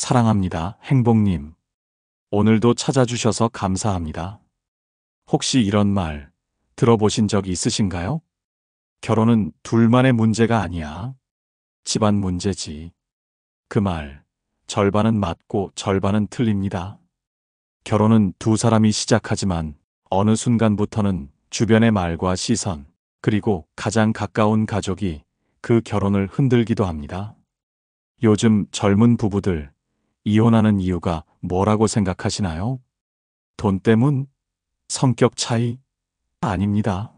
사랑합니다, 행복님. 오늘도 찾아주셔서 감사합니다. 혹시 이런 말 들어보신 적 있으신가요? 결혼은 둘만의 문제가 아니야. 집안 문제지. 그 말, 절반은 맞고 절반은 틀립니다. 결혼은 두 사람이 시작하지만 어느 순간부터는 주변의 말과 시선, 그리고 가장 가까운 가족이 그 결혼을 흔들기도 합니다. 요즘 젊은 부부들, 이혼하는 이유가 뭐라고 생각하시나요? 돈 때문? 성격 차이? 아닙니다.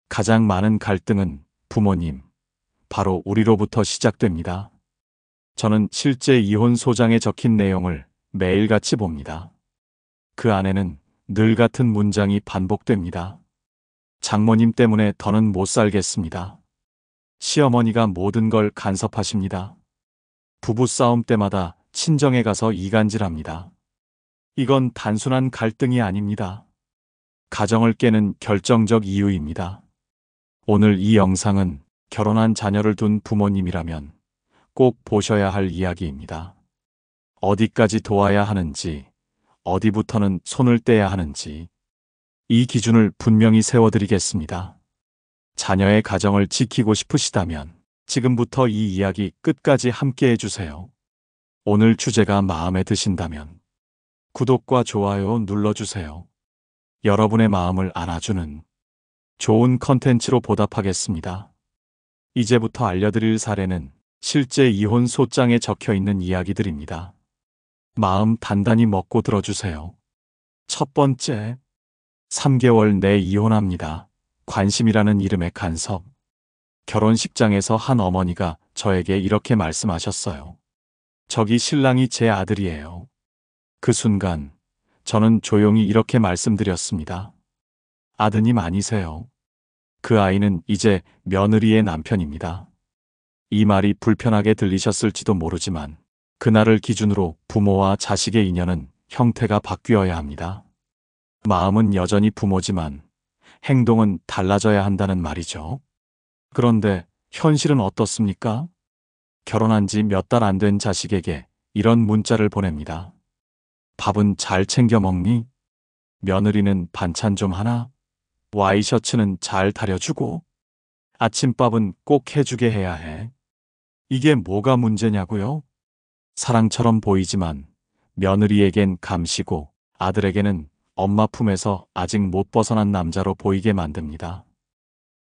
가장 많은 갈등은 부모님, 바로 우리로부터 시작됩니다. 저는 실제 이혼 소장에 적힌 내용을 매일같이 봅니다. 그 안에는 늘 같은 문장이 반복됩니다. 장모님 때문에 더는 못 살겠습니다. 시어머니가 모든 걸 간섭하십니다. 부부싸움 때마다 친정에 가서 이간질합니다. 이건 단순한 갈등이 아닙니다. 가정을 깨는 결정적 이유입니다. 오늘 이 영상은 결혼한 자녀를 둔 부모님이라면 꼭 보셔야 할 이야기입니다. 어디까지 도와야 하는지, 어디부터는 손을 떼야 하는지, 이 기준을 분명히 세워드리겠습니다. 자녀의 가정을 지키고 싶으시다면 지금부터 이 이야기 끝까지 함께 해주세요. 오늘 주제가 마음에 드신다면 구독과 좋아요 눌러주세요. 여러분의 마음을 안아주는 좋은 컨텐츠로 보답하겠습니다. 이제부터 알려드릴 사례는 실제 이혼 소장에 적혀 있는 이야기들입니다. 마음 단단히 먹고 들어주세요. 첫 번째, 3개월 내 이혼합니다. 관심이라는 이름의 간섭. 결혼식장에서 한 어머니가 저에게 이렇게 말씀하셨어요. 저기 신랑이 제 아들이에요. 그 순간 저는 조용히 이렇게 말씀드렸습니다. 아드님 아니세요. 그 아이는 이제 며느리의 남편입니다. 이 말이 불편하게 들리셨을지도 모르지만 그날을 기준으로 부모와 자식의 인연은 형태가 바뀌어야 합니다. 마음은 여전히 부모지만 행동은 달라져야 한다는 말이죠. 그런데 현실은 어떻습니까? 결혼한 지 몇 달 안 된 자식에게 이런 문자를 보냅니다. 밥은 잘 챙겨 먹니? 며느리는 반찬 좀 하나? 와이셔츠는 잘 다려주고? 아침밥은 꼭 해주게 해야 해. 이게 뭐가 문제냐고요? 사랑처럼 보이지만 며느리에겐 감시고 아들에게는 엄마 품에서 아직 못 벗어난 남자로 보이게 만듭니다.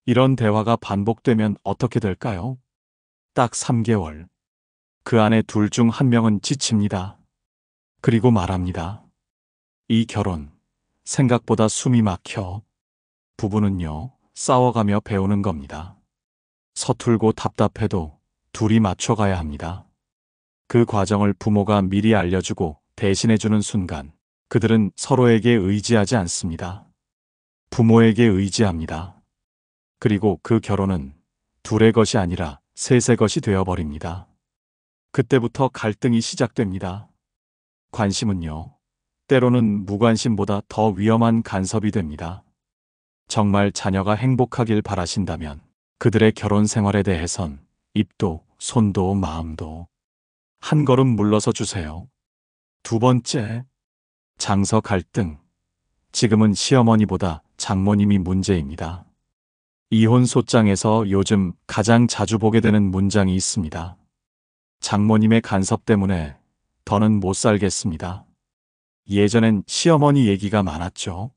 이런 대화가 반복되면 어떻게 될까요? 딱 3개월. 그 안에 둘 중 한 명은 지칩니다. 그리고 말합니다. 이 결혼, 생각보다 숨이 막혀. 부부는요, 싸워가며 배우는 겁니다. 서툴고 답답해도 둘이 맞춰가야 합니다. 그 과정을 부모가 미리 알려주고 대신해주는 순간, 그들은 서로에게 의지하지 않습니다. 부모에게 의지합니다. 그리고 그 결혼은 둘의 것이 아니라 셋의 것이 되어버립니다. 그때부터 갈등이 시작됩니다. 관심은요, 때로는 무관심보다 더 위험한 간섭이 됩니다. 정말 자녀가 행복하길 바라신다면 그들의 결혼 생활에 대해선 입도, 손도, 마음도 한 걸음 물러서 주세요. 두 번째, 장서 갈등. 지금은 시어머니보다 장모님이 문제입니다. 이혼 소장에서 요즘 가장 자주 보게 되는 문장이 있습니다. 장모님의 간섭 때문에 더는 못 살겠습니다. 예전엔 시어머니 얘기가 많았죠.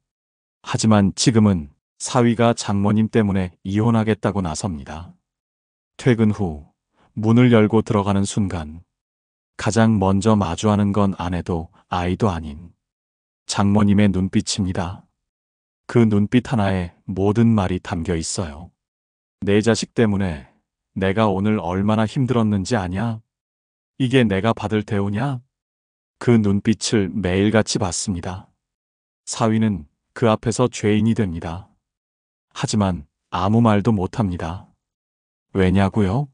하지만 지금은 사위가 장모님 때문에 이혼하겠다고 나섭니다. 퇴근 후 문을 열고 들어가는 순간 가장 먼저 마주하는 건 아내도 아이도 아닌 장모님의 눈빛입니다. 그 눈빛 하나에 모든 말이 담겨 있어요. 내 자식 때문에 내가 오늘 얼마나 힘들었는지 아냐? 이게 내가 받을 대우냐? 그 눈빛을 매일같이 봤습니다. 사위는 그 앞에서 죄인이 됩니다. 하지만 아무 말도 못합니다. 왜냐고요?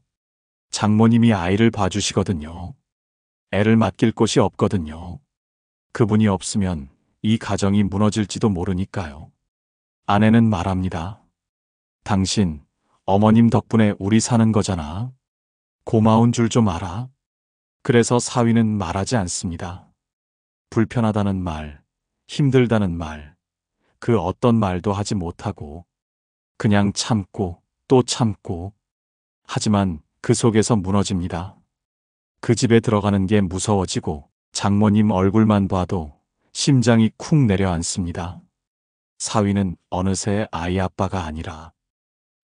장모님이 아이를 봐주시거든요. 애를 맡길 곳이 없거든요. 그분이 없으면 이 가정이 무너질지도 모르니까요. 아내는 말합니다. 당신, 어머님 덕분에 우리 사는 거잖아. 고마운 줄 좀 알아. 그래서 사위는 말하지 않습니다. 불편하다는 말, 힘들다는 말, 그 어떤 말도 하지 못하고 그냥 참고 또 참고, 하지만 그 속에서 무너집니다. 그 집에 들어가는 게 무서워지고 장모님 얼굴만 봐도 심장이 쿵 내려앉습니다. 사위는 어느새 아이 아빠가 아니라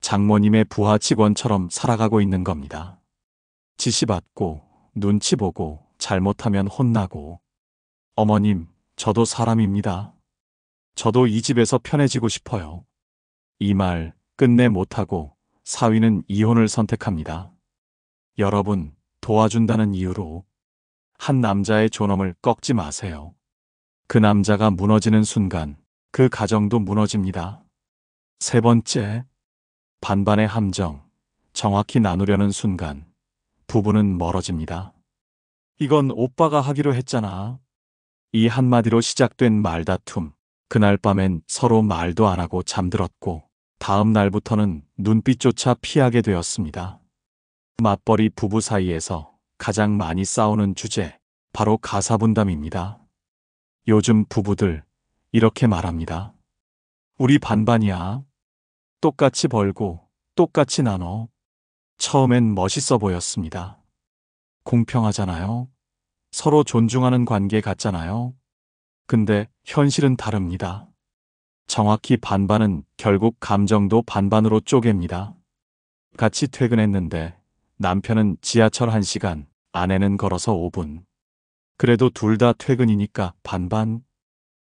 장모님의 부하 직원처럼 살아가고 있는 겁니다. 지시받고 눈치 보고 잘못하면 혼나고. 어머님, 저도 사람입니다. 저도 이 집에서 편해지고 싶어요. 이 말 끝내 못하고 사위는 이혼을 선택합니다. 여러분, 도와준다는 이유로 한 남자의 존엄을 꺾지 마세요. 그 남자가 무너지는 순간 그 가정도 무너집니다. 세 번째, 반반의 함정, 정확히 나누려는 순간 부부는 멀어집니다. 이건 오빠가 하기로 했잖아. 이 한마디로 시작된 말다툼. 그날 밤엔 서로 말도 안 하고 잠들었고 다음 날부터는 눈빛조차 피하게 되었습니다. 맞벌이 부부 사이에서 가장 많이 싸우는 주제, 바로 가사분담입니다. 요즘 부부들 이렇게 말합니다. 우리 반반이야. 똑같이 벌고 똑같이 나눠. 처음엔 멋있어 보였습니다. 공평하잖아요. 서로 존중하는 관계 같잖아요. 근데 현실은 다릅니다. 정확히 반반은 결국 감정도 반반으로 쪼갭니다. 같이 퇴근했는데 남편은 지하철 1시간, 아내는 걸어서 5분. 그래도 둘 다 퇴근이니까 반반.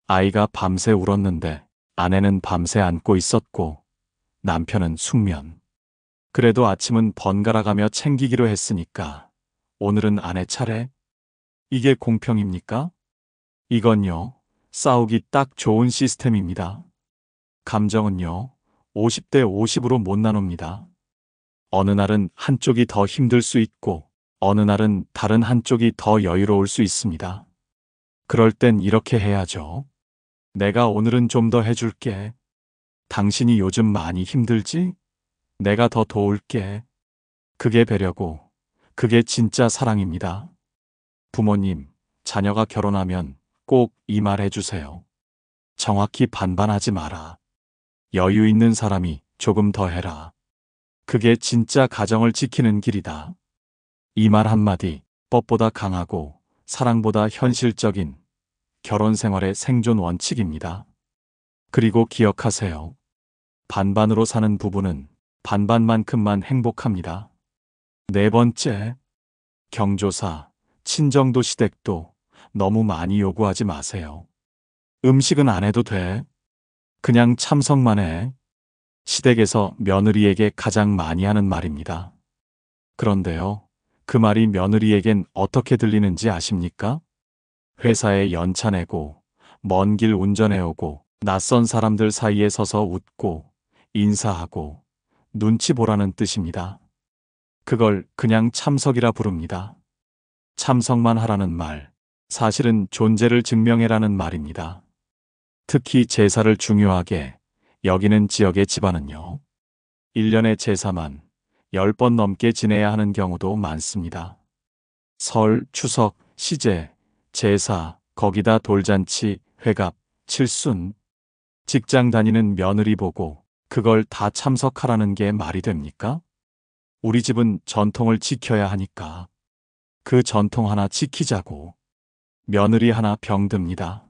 아이가 밤새 울었는데 아내는 밤새 안고 있었고 남편은 숙면. 그래도 아침은 번갈아 가며 챙기기로 했으니까 오늘은 아내 차례. 이게 공평입니까? 이건요, 싸우기 딱 좋은 시스템입니다. 감정은요, 50대 50으로 못 나눕니다. 어느 날은 한쪽이 더 힘들 수 있고 어느 날은 다른 한쪽이 더 여유로울 수 있습니다. 그럴 땐 이렇게 해야죠. 내가 오늘은 좀 더 해줄게. 당신이 요즘 많이 힘들지? 내가 더 도울게. 그게 배려고, 그게 진짜 사랑입니다. 부모님, 자녀가 결혼하면 꼭 이 말 해주세요. 정확히 반반하지 마라. 여유 있는 사람이 조금 더 해라. 그게 진짜 가정을 지키는 길이다. 이 말 한마디, 법보다 강하고 사랑보다 현실적인 결혼 생활의 생존 원칙입니다. 그리고 기억하세요. 반반으로 사는 부부는 반반만큼만 행복합니다. 네 번째, 경조사, 친정도 시댁도 너무 많이 요구하지 마세요. 음식은 안 해도 돼. 그냥 참석만 해. 시댁에서 며느리에게 가장 많이 하는 말입니다. 그런데요, 그 말이 며느리에겐 어떻게 들리는지 아십니까? 회사에 연차 내고, 먼 길 운전해오고, 낯선 사람들 사이에 서서 웃고, 인사하고, 눈치 보라는 뜻입니다. 그걸 그냥 참석이라 부릅니다. 참석만 하라는 말, 사실은 존재를 증명해라는 말입니다. 특히 제사를 중요하게 여기는 지역의 집안은요, 1년의 제사만 10번 넘게 지내야 하는 경우도 많습니다. 설, 추석, 시제, 제사, 거기다 돌잔치, 회갑, 칠순. 직장 다니는 며느리 보고 그걸 다 참석하라는 게 말이 됩니까? 우리 집은 전통을 지켜야 하니까 그 전통 하나 지키자고. 며느리 하나 병듭니다.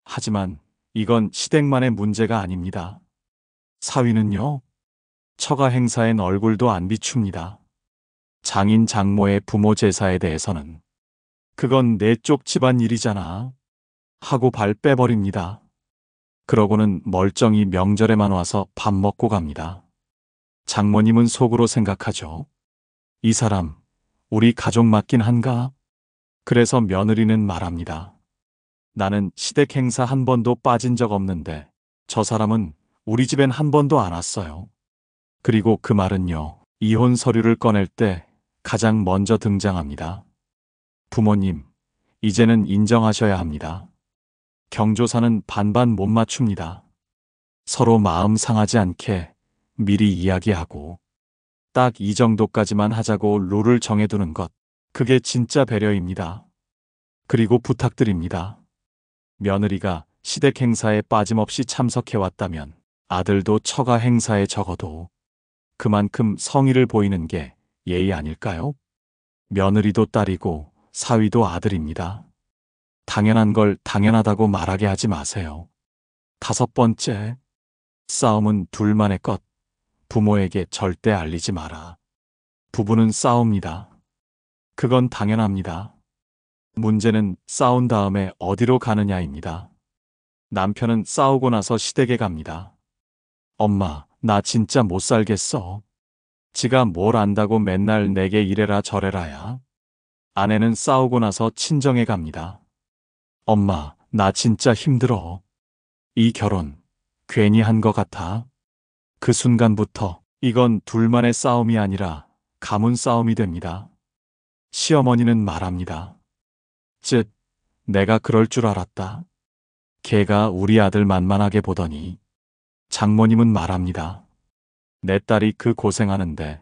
하지만 이건 시댁만의 문제가 아닙니다. 사위는요, 처가 행사엔 얼굴도 안 비춥니다. 장인 장모의 부모 제사에 대해서는 그건 내 쪽 집안 일이잖아 하고 발 빼버립니다. 그러고는 멀쩡히 명절에만 와서 밥 먹고 갑니다. 장모님은 속으로 생각하죠. 이 사람 우리 가족 맞긴 한가? 그래서 며느리는 말합니다. 나는 시댁 행사 한 번도 빠진 적 없는데 저 사람은 우리 집엔 한 번도 안 왔어요. 그리고 그 말은요, 이혼 서류를 꺼낼 때 가장 먼저 등장합니다. 부모님, 이제는 인정하셔야 합니다. 경조사는 반반 못 맞춥니다. 서로 마음 상하지 않게 미리 이야기하고 딱 이 정도까지만 하자고 룰을 정해두는 것, 그게 진짜 배려입니다. 그리고 부탁드립니다. 며느리가 시댁 행사에 빠짐없이 참석해왔다면 아들도 처가 행사에 적어도 그만큼 성의를 보이는 게 예의 아닐까요? 며느리도 딸이고 사위도 아들입니다. 당연한 걸 당연하다고 말하게 하지 마세요. 5번째, 싸움은 둘만의 것. 부모에게 절대 알리지 마라. 부부는 싸웁니다. 그건 당연합니다. 문제는 싸운 다음에 어디로 가느냐입니다. 남편은 싸우고 나서 시댁에 갑니다. 엄마, 나 진짜 못 살겠어. 지가 뭘 안다고 맨날 내게 이래라 저래라야. 아내는 싸우고 나서 친정에 갑니다. 엄마, 나 진짜 힘들어. 이 결혼 괜히 한 것 같아. 그 순간부터 이건 둘만의 싸움이 아니라 가문 싸움이 됩니다. 시어머니는 말합니다. 쯧, 내가 그럴 줄 알았다. 걔가 우리 아들 만만하게 보더니. 장모님은 말합니다. 내 딸이 그 고생하는데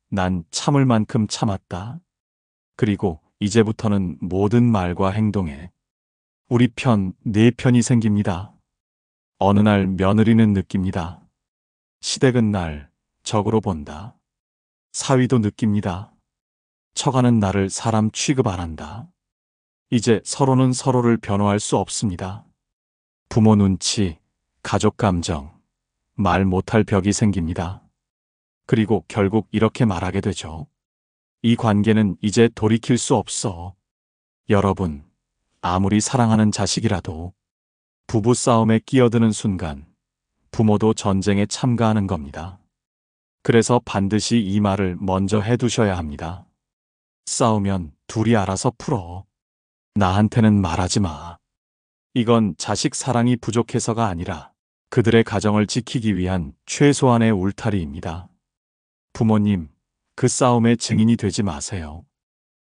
난 참을 만큼 참았다. 그리고 이제부터는 모든 말과 행동에 우리 편, 내 편이 생깁니다. 어느 날 며느리는 느낍니다. 시댁은 날 적으로 본다. 사위도 느낍니다. 처가는 나를 사람 취급 안 한다. 이제 서로는 서로를 변호할 수 없습니다. 부모 눈치, 가족 감정, 말 못할 벽이 생깁니다. 그리고 결국 이렇게 말하게 되죠. 이 관계는 이제 돌이킬 수 없어. 여러분, 아무리 사랑하는 자식이라도 부부싸움에 끼어드는 순간 부모도 전쟁에 참가하는 겁니다. 그래서 반드시 이 말을 먼저 해두셔야 합니다. 싸우면 둘이 알아서 풀어. 나한테는 말하지 마. 이건 자식 사랑이 부족해서가 아니라 그들의 가정을 지키기 위한 최소한의 울타리입니다. 부모님, 그 싸움의 증인이 되지 마세요.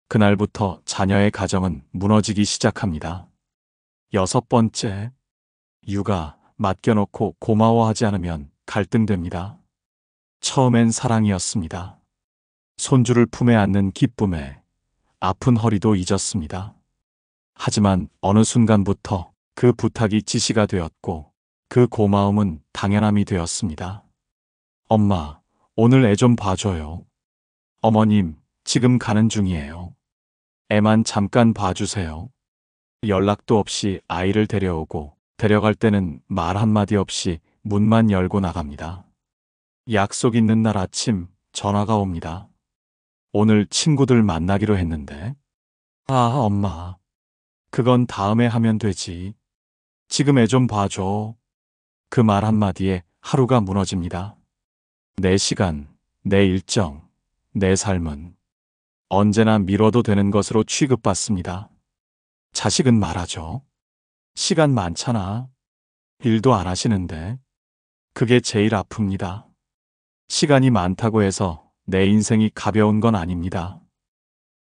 그날부터 자녀의 가정은 무너지기 시작합니다. 6번째, 육아 맡겨놓고 고마워하지 않으면 갈등됩니다. 처음엔 사랑이었습니다. 손주를 품에 안는 기쁨에 아픈 허리도 잊었습니다. 하지만 어느 순간부터 그 부탁이 지시가 되었고 그 고마움은 당연함이 되었습니다. 엄마, 오늘 애 좀 봐줘요. 어머님, 지금 가는 중이에요. 애만 잠깐 봐주세요. 연락도 없이 아이를 데려오고 데려갈 때는 말 한마디 없이 문만 열고 나갑니다. 약속 있는 날 아침 전화가 옵니다. 오늘 친구들 만나기로 했는데. 아, 엄마. 그건 다음에 하면 되지. 지금 애 좀 봐줘. 그 말 한마디에 하루가 무너집니다. 내 시간, 내 일정, 내 삶은 언제나 미뤄도 되는 것으로 취급받습니다. 자식은 말하죠. 시간 많잖아. 일도 안 하시는데. 그게 제일 아픕니다. 시간이 많다고 해서 내 인생이 가벼운 건 아닙니다.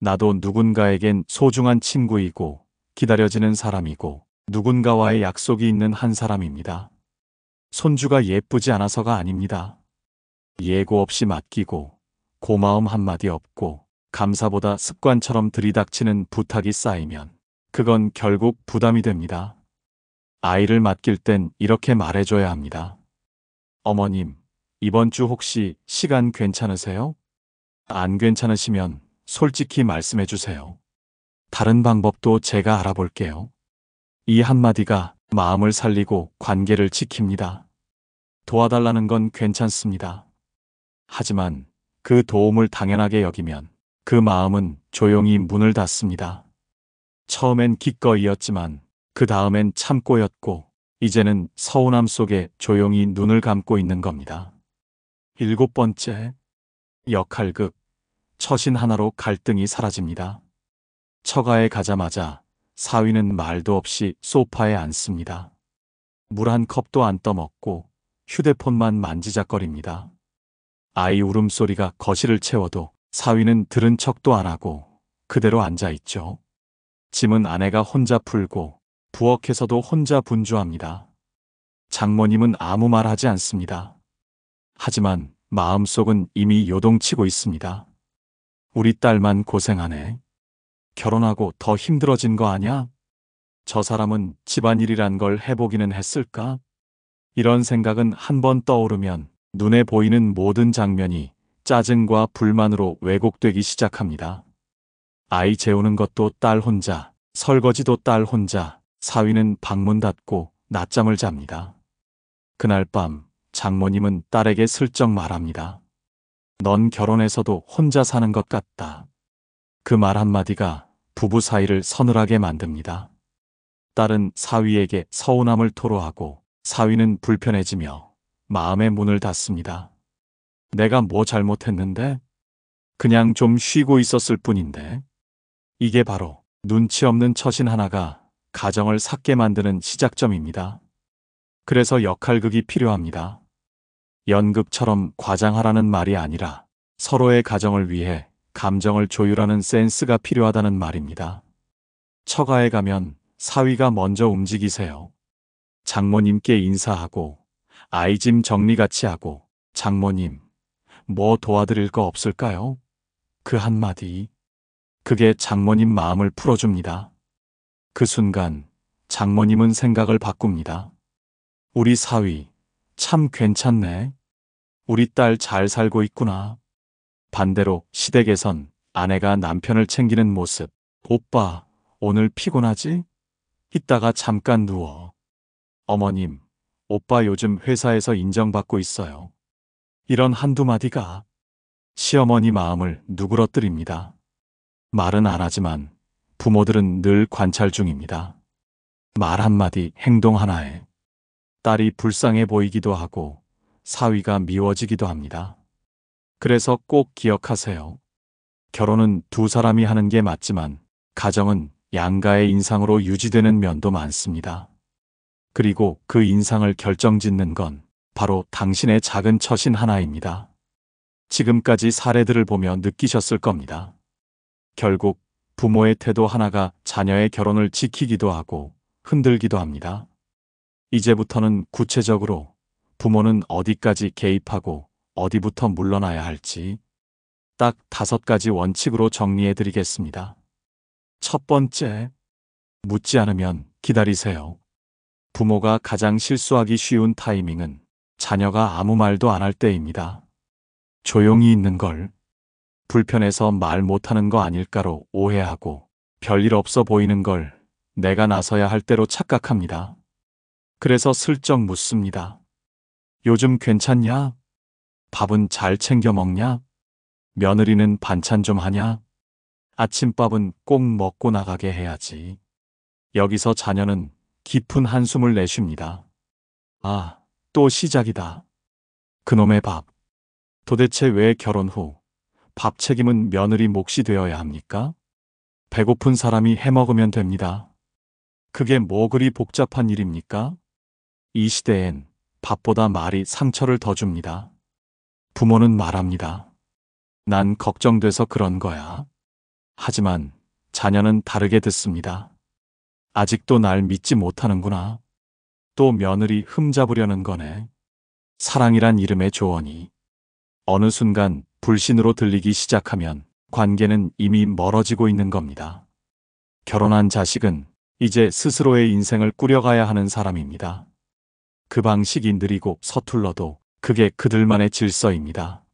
나도 누군가에겐 소중한 친구이고 기다려지는 사람이고 누군가와의 약속이 있는 한 사람입니다. 손주가 예쁘지 않아서가 아닙니다. 예고 없이 맡기고 고마움 한마디 없고 감사보다 습관처럼 들이닥치는 부탁이 쌓이면 그건 결국 부담이 됩니다. 아이를 맡길 땐 이렇게 말해줘야 합니다. 어머님, 이번 주 혹시 시간 괜찮으세요? 안 괜찮으시면 솔직히 말씀해 주세요. 다른 방법도 제가 알아볼게요. 이 한마디가 마음을 살리고 관계를 지킵니다. 도와달라는 건 괜찮습니다. 하지만 그 도움을 당연하게 여기면 그 마음은 조용히 문을 닫습니다. 처음엔 기꺼이였지만 그 다음엔 참고였고 이제는 서운함 속에 조용히 눈을 감고 있는 겁니다. 7번째, 역할극, 처신 하나로 갈등이 사라집니다. 처가에 가자마자 사위는 말도 없이 소파에 앉습니다. 물 한 컵도 안 떠먹고 휴대폰만 만지작거립니다. 아이 울음소리가 거실을 채워도 사위는 들은 척도 안 하고 그대로 앉아있죠. 짐은 아내가 혼자 풀고 부엌에서도 혼자 분주합니다. 장모님은 아무 말 하지 않습니다. 하지만 마음속은 이미 요동치고 있습니다. 우리 딸만 고생하네. 결혼하고 더 힘들어진 거 아냐? 저 사람은 집안일이란 걸 해보기는 했을까? 이런 생각은 한 번 떠오르면 눈에 보이는 모든 장면이 짜증과 불만으로 왜곡되기 시작합니다. 아이 재우는 것도 딸 혼자, 설거지도 딸 혼자, 사위는 방문 닫고 낮잠을 잡니다. 그날 밤 장모님은 딸에게 슬쩍 말합니다. 넌 결혼해서도 혼자 사는 것 같다. 그 말 한마디가 부부 사이를 서늘하게 만듭니다. 딸은 사위에게 서운함을 토로하고 사위는 불편해지며 마음의 문을 닫습니다. 내가 뭐 잘못했는데? 그냥 좀 쉬고 있었을 뿐인데. 이게 바로 눈치 없는 처신 하나가 가정을 삭게 만드는 시작점입니다. 그래서 역할극이 필요합니다. 연극처럼 과장하라는 말이 아니라 서로의 가정을 위해 감정을 조율하는 센스가 필요하다는 말입니다. 처가에 가면 사위가 먼저 움직이세요. 장모님께 인사하고 아이 짐 정리 같이 하고 장모님, 뭐 도와드릴 거 없을까요? 그 한마디. 그게 장모님 마음을 풀어줍니다. 그 순간 장모님은 생각을 바꿉니다. 우리 사위 참 괜찮네. 우리 딸 잘 살고 있구나. 반대로 시댁에선 아내가 남편을 챙기는 모습. 오빠, 오늘 피곤하지? 이따가 잠깐 누워. 어머님, 오빠 요즘 회사에서 인정받고 있어요. 이런 한두 마디가 시어머니 마음을 누그러뜨립니다. 말은 안 하지만 부모들은 늘 관찰 중입니다. 말 한마디, 행동 하나에 딸이 불쌍해 보이기도 하고 사위가 미워지기도 합니다. 그래서 꼭 기억하세요. 결혼은 두 사람이 하는 게 맞지만 가정은 양가의 인상으로 유지되는 면도 많습니다. 그리고 그 인상을 결정짓는 건 바로 당신의 작은 처신 하나입니다. 지금까지 사례들을 보며 느끼셨을 겁니다. 결국 부모의 태도 하나가 자녀의 결혼을 지키기도 하고 흔들기도 합니다. 이제부터는 구체적으로 부모는 어디까지 개입하고 어디부터 물러나야 할지 딱 5가지 원칙으로 정리해 드리겠습니다. 첫 번째, 묻지 않으면 기다리세요. 부모가 가장 실수하기 쉬운 타이밍은 자녀가 아무 말도 안 할 때입니다. 조용히 있는 걸 불편해서 말 못하는 거 아닐까로 오해하고 별일 없어 보이는 걸 내가 나서야 할 때로 착각합니다. 그래서 슬쩍 묻습니다. 요즘 괜찮냐? 밥은 잘 챙겨 먹냐? 며느리는 반찬 좀 하냐? 아침밥은 꼭 먹고 나가게 해야지. 여기서 자녀는 깊은 한숨을 내쉽니다. 아, 또 시작이다. 그놈의 밥. 도대체 왜 결혼 후 밥 책임은 며느리 몫이 되어야 합니까? 배고픈 사람이 해먹으면 됩니다. 그게 뭐 그리 복잡한 일입니까? 이 시대엔 밥보다 말이 상처를 더 줍니다. 부모는 말합니다. 난 걱정돼서 그런 거야. 하지만 자녀는 다르게 듣습니다. 아직도 날 믿지 못하는구나. 또 며느리 흠잡으려는 거네. 사랑이란 이름의 조언이 어느 순간 불신으로 들리기 시작하면 관계는 이미 멀어지고 있는 겁니다. 결혼한 자식은 이제 스스로의 인생을 꾸려가야 하는 사람입니다. 그 방식이 느리고 서툴러도 그게 그들만의 질서입니다.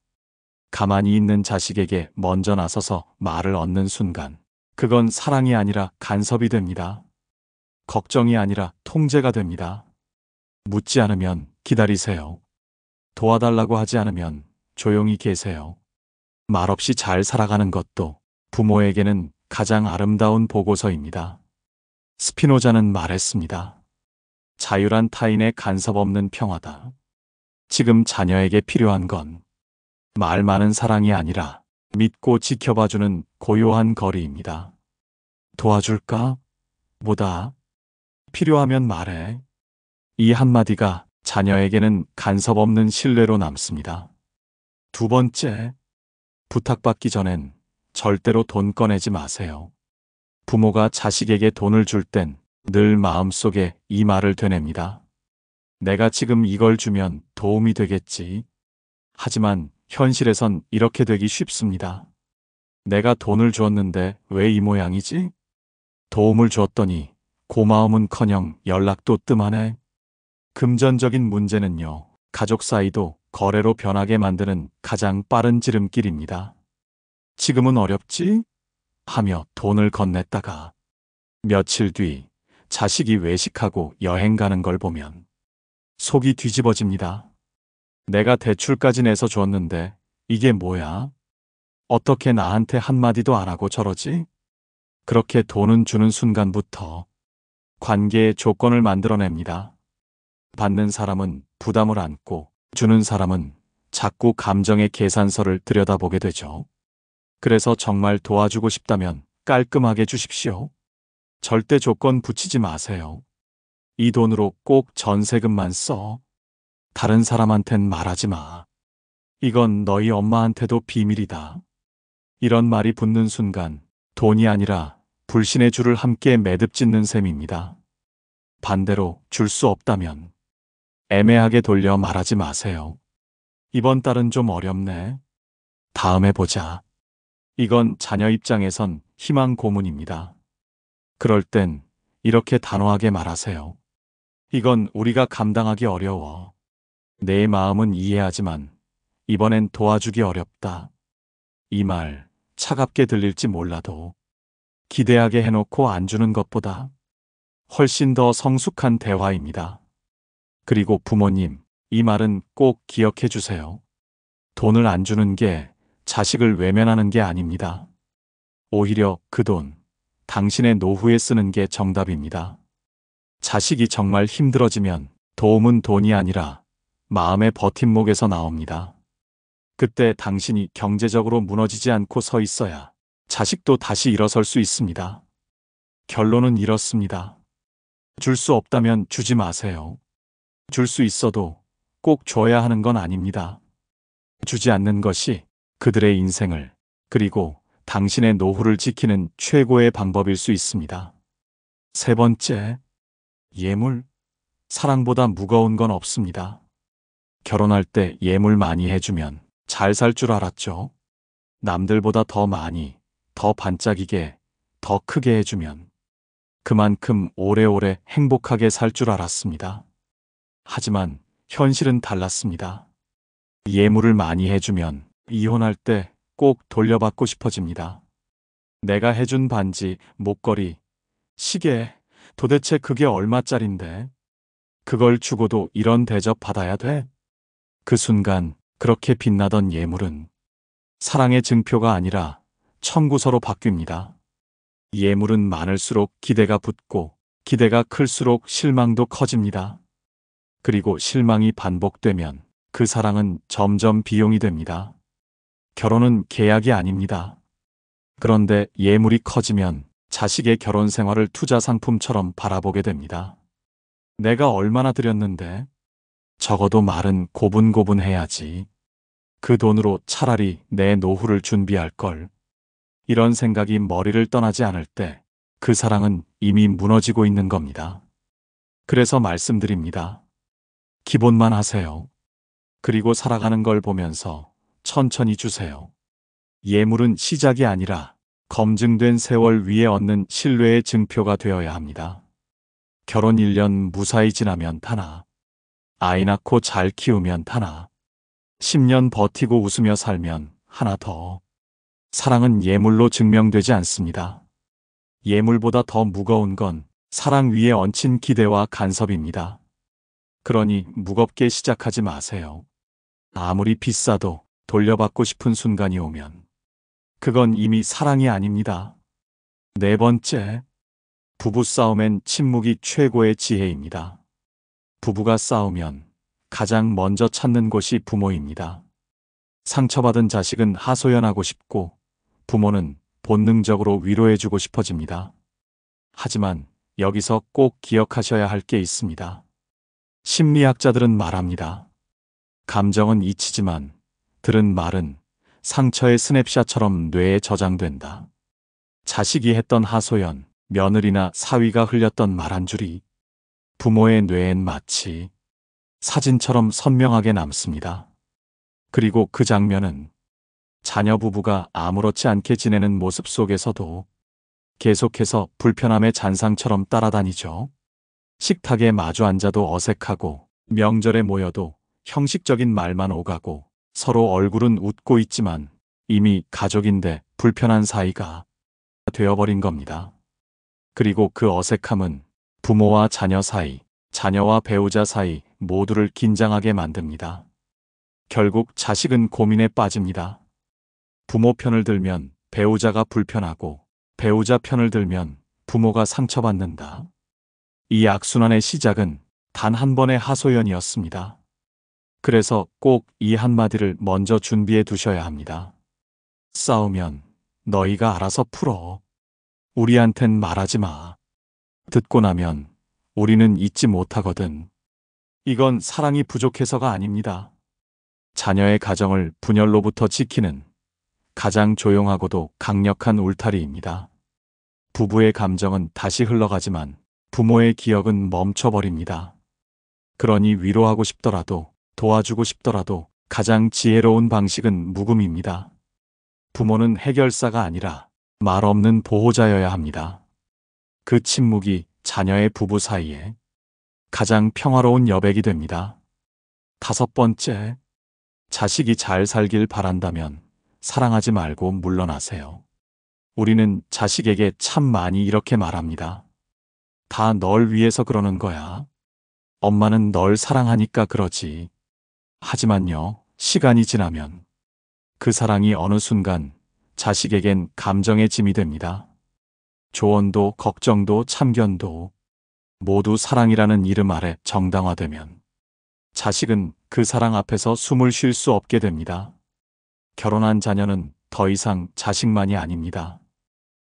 가만히 있는 자식에게 먼저 나서서 말을 얻는 순간 그건 사랑이 아니라 간섭이 됩니다. 걱정이 아니라 통제가 됩니다. 묻지 않으면 기다리세요. 도와달라고 하지 않으면 조용히 계세요. 말없이 잘 살아가는 것도 부모에게는 가장 아름다운 보고서입니다. 스피노자는 말했습니다. 자유란 타인의 간섭 없는 평화다. 지금 자녀에게 필요한 건 말 많은 사랑이 아니라 믿고 지켜봐주는 고요한 거리입니다. 도와줄까? 뭐다? 필요하면 말해. 이 한마디가 자녀에게는 간섭 없는 신뢰로 남습니다. 두 번째, 부탁받기 전엔 절대로 돈 꺼내지 마세요. 부모가 자식에게 돈을 줄 땐 늘 마음속에 이 말을 되냅니다. 내가 지금 이걸 주면 도움이 되겠지. 하지만 현실에선 이렇게 되기 쉽습니다. 내가 돈을 주었는데 왜 이 모양이지? 도움을 주었더니 고마움은커녕 연락도 뜸하네. 금전적인 문제는요, 가족 사이도 거래로 변하게 만드는 가장 빠른 지름길입니다. 지금은 어렵지? 하며 돈을 건넸다가 며칠 뒤 자식이 외식하고 여행 가는 걸 보면 속이 뒤집어집니다. 내가 대출까지 내서 줬는데 이게 뭐야? 어떻게 나한테 한마디도 안 하고 저러지? 그렇게 돈은 주는 순간부터 관계의 조건을 만들어냅니다. 받는 사람은 부담을 안고 주는 사람은 자꾸 감정의 계산서를 들여다보게 되죠. 그래서 정말 도와주고 싶다면 깔끔하게 주십시오. 절대 조건 붙이지 마세요. 이 돈으로 꼭 전세금만 써. 다른 사람한텐 말하지 마. 이건 너희 엄마한테도 비밀이다. 이런 말이 붙는 순간 돈이 아니라 불신의 줄을 함께 매듭짓는 셈입니다. 반대로 줄 수 없다면 애매하게 돌려 말하지 마세요. 이번 달은 좀 어렵네. 다음에 보자. 이건 자녀 입장에선 희망 고문입니다. 그럴 땐 이렇게 단호하게 말하세요. 이건 우리가 감당하기 어려워. 내 마음은 이해하지만 이번엔 도와주기 어렵다. 이 말 차갑게 들릴지 몰라도 기대하게 해놓고 안 주는 것보다 훨씬 더 성숙한 대화입니다. 그리고 부모님, 이 말은 꼭 기억해 주세요. 돈을 안 주는 게 자식을 외면하는 게 아닙니다. 오히려 그 돈, 당신의 노후에 쓰는 게 정답입니다. 자식이 정말 힘들어지면 도움은 돈이 아니라 마음의 버팀목에서 나옵니다. 그때 당신이 경제적으로 무너지지 않고 서 있어야 자식도 다시 일어설 수 있습니다. 결론은 이렇습니다. 줄 수 없다면 주지 마세요. 줄 수 있어도 꼭 줘야 하는 건 아닙니다. 주지 않는 것이 그들의 인생을, 그리고 당신의 노후를 지키는 최고의 방법일 수 있습니다. 세 번째, 예물. 사랑보다 무거운 건 없습니다. 결혼할 때 예물 많이 해주면 잘 살 줄 알았죠? 남들보다 더 많이, 더 반짝이게, 더 크게 해주면 그만큼 오래오래 행복하게 살 줄 알았습니다. 하지만 현실은 달랐습니다. 예물을 많이 해주면 이혼할 때 꼭 돌려받고 싶어집니다. 내가 해준 반지, 목걸이, 시계, 도대체 그게 얼마짜린데? 그걸 주고도 이런 대접 받아야 돼? 그 순간 그렇게 빛나던 예물은 사랑의 증표가 아니라 청구서로 바뀝니다. 예물은 많을수록 기대가 붙고 기대가 클수록 실망도 커집니다. 그리고 실망이 반복되면 그 사랑은 점점 비용이 됩니다. 결혼은 계약이 아닙니다. 그런데 예물이 커지면 자식의 결혼 생활을 투자 상품처럼 바라보게 됩니다. 내가 얼마나 드렸는데? 적어도 말은 고분고분해야지. 그 돈으로 차라리 내 노후를 준비할 걸. 이런 생각이 머리를 떠나지 않을 때 그 사랑은 이미 무너지고 있는 겁니다. 그래서 말씀드립니다. 기본만 하세요. 그리고 살아가는 걸 보면서 천천히 주세요. 예물은 시작이 아니라 검증된 세월 위에 얻는 신뢰의 증표가 되어야 합니다. 결혼 1년 무사히 지나면 타나, 아이 낳고 잘 키우면 타나, 10년 버티고 웃으며 살면 하나 더. 사랑은 예물로 증명되지 않습니다. 예물보다 더 무거운 건 사랑 위에 얹힌 기대와 간섭입니다. 그러니 무겁게 시작하지 마세요. 아무리 비싸도 돌려받고 싶은 순간이 오면 그건 이미 사랑이 아닙니다. 네 번째, 부부싸움엔 침묵이 최고의 지혜입니다. 부부가 싸우면 가장 먼저 찾는 곳이 부모입니다. 상처받은 자식은 하소연하고 싶고 부모는 본능적으로 위로해주고 싶어집니다. 하지만 여기서 꼭 기억하셔야 할 게 있습니다. 심리학자들은 말합니다. 감정은 잊히지만 들은 말은 상처의 스냅샷처럼 뇌에 저장된다. 자식이 했던 하소연, 며느리나 사위가 흘렸던 말 한 줄이 부모의 뇌엔 마치 사진처럼 선명하게 남습니다. 그리고 그 장면은 자녀 부부가 아무렇지 않게 지내는 모습 속에서도 계속해서 불편함의 잔상처럼 따라다니죠. 식탁에 마주 앉아도 어색하고, 명절에 모여도 형식적인 말만 오가고, 서로 얼굴은 웃고 있지만 이미 가족인데 불편한 사이가 되어버린 겁니다. 그리고 그 어색함은 부모와 자녀 사이, 자녀와 배우자 사이 모두를 긴장하게 만듭니다. 결국 자식은 고민에 빠집니다. 부모 편을 들면 배우자가 불편하고, 배우자 편을 들면 부모가 상처받는다. 이 악순환의 시작은 단 한 번의 하소연이었습니다. 그래서 꼭 이 한마디를 먼저 준비해 두셔야 합니다. 싸우면 너희가 알아서 풀어. 우리한텐 말하지 마. 듣고 나면 우리는 잊지 못하거든. 이건 사랑이 부족해서가 아닙니다. 자녀의 가정을 분열로부터 지키는 가장 조용하고도 강력한 울타리입니다. 부부의 감정은 다시 흘러가지만 부모의 기억은 멈춰버립니다. 그러니 위로하고 싶더라도, 도와주고 싶더라도 가장 지혜로운 방식은 묵음입니다. 부모는 해결사가 아니라 말 없는 보호자여야 합니다. 그 침묵이 자녀의 부부 사이에 가장 평화로운 여백이 됩니다. 5번째, 자식이 잘 살길 바란다면 사랑하지 말고 물러나세요. 우리는 자식에게 참 많이 이렇게 말합니다. 다 널 위해서 그러는 거야. 엄마는 널 사랑하니까 그러지. 하지만요, 시간이 지나면 그 사랑이 어느 순간 자식에겐 감정의 짐이 됩니다. 조언도 걱정도 참견도 모두 사랑이라는 이름 아래 정당화되면 자식은 그 사랑 앞에서 숨을 쉴 수 없게 됩니다. 결혼한 자녀는 더 이상 자식만이 아닙니다.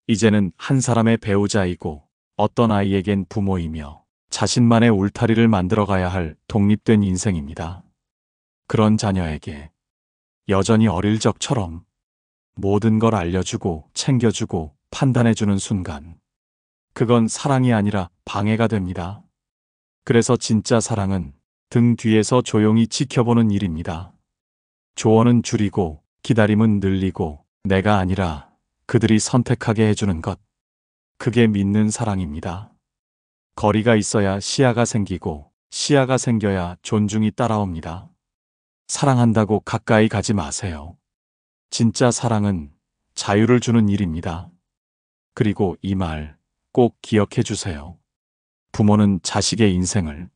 이제는 한 사람의 배우자이고, 어떤 아이에겐 부모이며 자신만의 울타리를 만들어가야 할 독립된 인생입니다. 그런 자녀에게 여전히 어릴 적처럼 모든 걸 알려주고 챙겨주고 판단해주는 순간, 그건 사랑이 아니라 방해가 됩니다. 그래서 진짜 사랑은 등 뒤에서 조용히 지켜보는 일입니다. 조언은 줄이고 기다림은 늘리고 내가 아니라 그들이 선택하게 해주는 것. 그게 믿는 사랑입니다. 거리가 있어야 시야가 생기고, 시야가 생겨야 존중이 따라옵니다. 사랑한다고 가까이 가지 마세요. 진짜 사랑은 자유를 주는 일입니다. 그리고 이 말 꼭 기억해 주세요. 부모는 자식의 인생을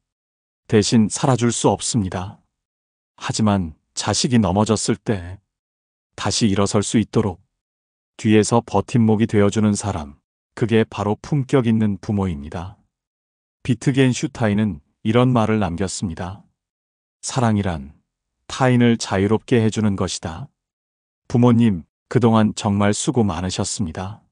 대신 살아줄 수 없습니다. 하지만 자식이 넘어졌을 때 다시 일어설 수 있도록 뒤에서 버팀목이 되어주는 사람, 그게 바로 품격 있는 부모입니다. 비트겐슈타인은 이런 말을 남겼습니다. 사랑이란 타인을 자유롭게 해주는 것이다. 부모님, 그동안 정말 수고 많으셨습니다.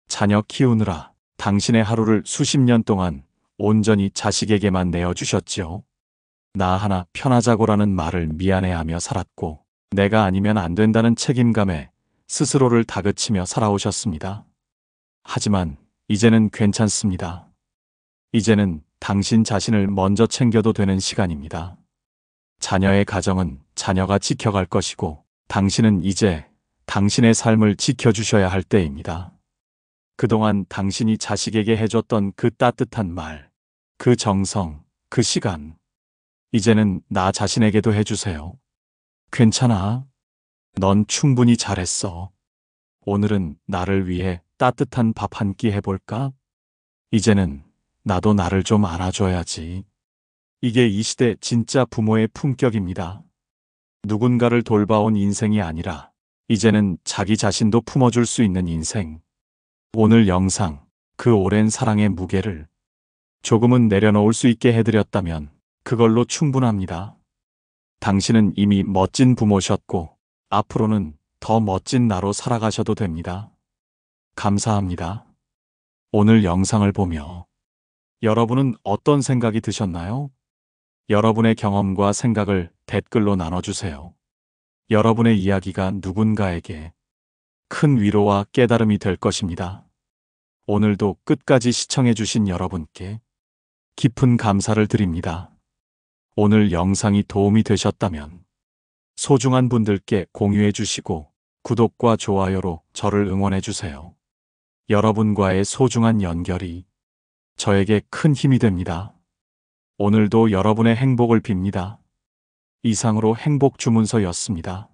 자녀 키우느라 당신의 하루를 수십 년 동안 온전히 자식에게만 내어주셨지요. 나 하나 편하자고라는 말을 미안해하며 살았고, 내가 아니면 안 된다는 책임감에 스스로를 다그치며 살아오셨습니다. 하지만 이제는 괜찮습니다. 이제는 당신 자신을 먼저 챙겨도 되는 시간입니다. 자녀의 가정은 자녀가 지켜갈 것이고, 당신은 이제 당신의 삶을 지켜주셔야 할 때입니다. 그동안 당신이 자식에게 해줬던 그 따뜻한 말, 그 정성, 그 시간, 이제는 나 자신에게도 해주세요. 괜찮아. 넌 충분히 잘했어. 오늘은 나를 위해 따뜻한 밥 한 끼 해볼까? 이제는 나도 나를 좀 안아줘야지. 이게 이 시대 진짜 부모의 품격입니다. 누군가를 돌봐온 인생이 아니라 이제는 자기 자신도 품어줄 수 있는 인생. 오늘 영상, 그 오랜 사랑의 무게를 조금은 내려놓을 수 있게 해드렸다면 그걸로 충분합니다. 당신은 이미 멋진 부모셨고 앞으로는 더 멋진 나로 살아가셔도 됩니다. 감사합니다. 오늘 영상을 보며 여러분은 어떤 생각이 드셨나요? 여러분의 경험과 생각을 댓글로 나눠주세요. 여러분의 이야기가 누군가에게 큰 위로와 깨달음이 될 것입니다. 오늘도 끝까지 시청해주신 여러분께 깊은 감사를 드립니다. 오늘 영상이 도움이 되셨다면 소중한 분들께 공유해 주시고 구독과 좋아요로 저를 응원해주세요. 여러분과의 소중한 연결이 저에게 큰 힘이 됩니다. 오늘도 여러분의 행복을 빕니다. 이상으로 행복 주문서였습니다.